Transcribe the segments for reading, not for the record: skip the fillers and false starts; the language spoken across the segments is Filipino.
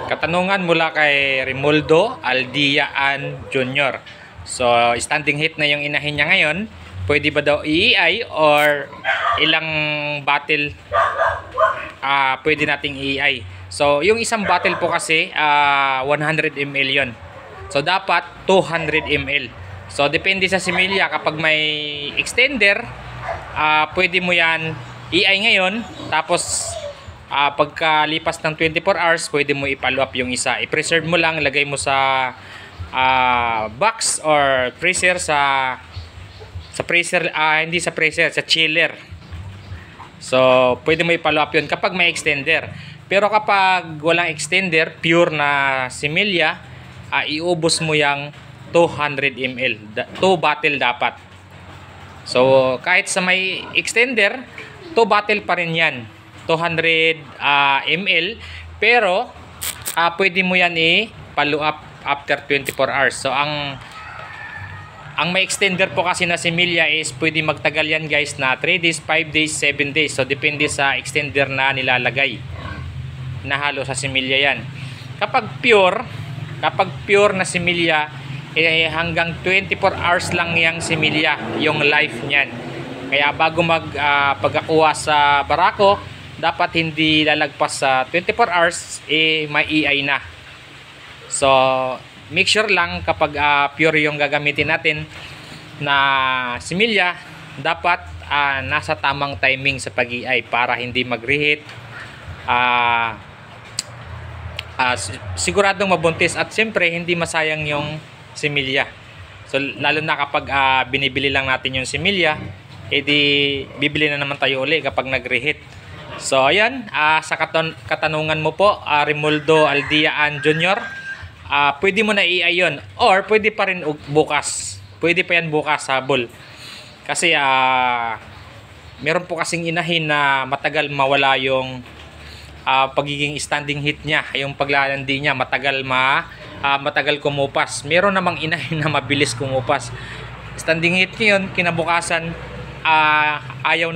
Katanungan mula kay Rimoldo Aldiaan Jr. So, standing hit na yung inahin niya ngayon. Pwede ba daw i-EI or ilang battle pwede nating i-EI? So, yung isang battle po kasi 100 ml yun. So, dapat 200 ml. So, depende sa similya. Kapag may extender, pwede mo yan i-EI ngayon. Tapos, pagkalipas ng 24 hours, pwede mo i-follow up yung isa. I-preserve mo lang, lagay mo sa box or freezer sa freezer, hindi sa freezer, sa chiller. So, pwede mo i-follow up yun kapag may extender. Pero kapag walang extender, pure na similya, iubos mo yung 200 ml. 2 bottle dapat. So, kahit sa may extender, 2 bottle pa rin yan. 200 ml. Pero, pwede mo yan i-follow up after 24 hours. So, ang may extender po kasi na similya is pwede magtagal yan guys na 3 days, 5 days, 7 days. So, depende sa extender na nilalagay. Nahalo sa similya yan. Kapag pure na similya, hanggang 24 hours lang yung similya, yung life niyan. Kaya bago pagkakuha sa barako, dapat hindi lalagpas sa 24 hours, may EI na. So, make sure lang kapag pure yung gagamitin natin na similya, dapat nasa tamang timing sa pag-EI para hindi mag-reheat. Siguradong mabuntis at siyempre hindi masayang yung similya. So, lalo na kapag binibili lang natin yung similya, edi bibili na naman tayo uli kapag nag-reheat. So, ayan, sa katanungan mo po, Rimoldo Aldiaan Jr., pwede mo na i-EI yun. Or, pwede pa rin bukas. Pwede pa yan bukas, habol. Kasi, meron po kasing inahin na matagal mawala yung pagiging standing heat niya. Yung paglalandi niya, matagal kumupas. Meron namang inahin na mabilis kumupas. Standing heat niya yun, kinabukasan, ayaw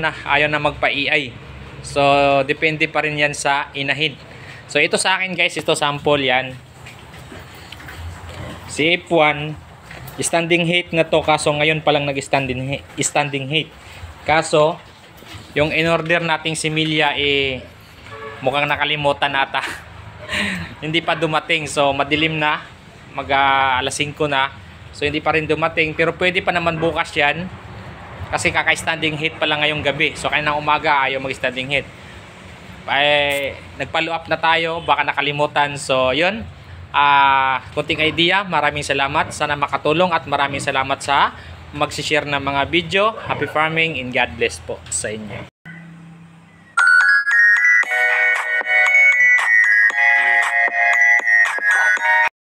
na magpa-EI. So, depende pa rin yan sa inahin. So, ito sa akin guys, ito sample yan. Si F1, standing heat na to, kaso ngayon pa lang nag-standing heat. Kaso, yung in-order nating similya, mukhang nakalimutan ata. Hindi pa dumating. So, madilim na. Alas 5 na. So, hindi pa rin dumating. Pero pwede pa naman bukas yan. Kasi kaka-standing heat pa lang ngayong gabi. So, kaninang umaga ayaw mag-standing heat. Nag-follow up na tayo. Baka nakalimutan. So, yun. Kunting idea. Maraming salamat. Sana makatulong. At maraming salamat sa mag-share ng mga video. Happy farming and God bless po sa inyo.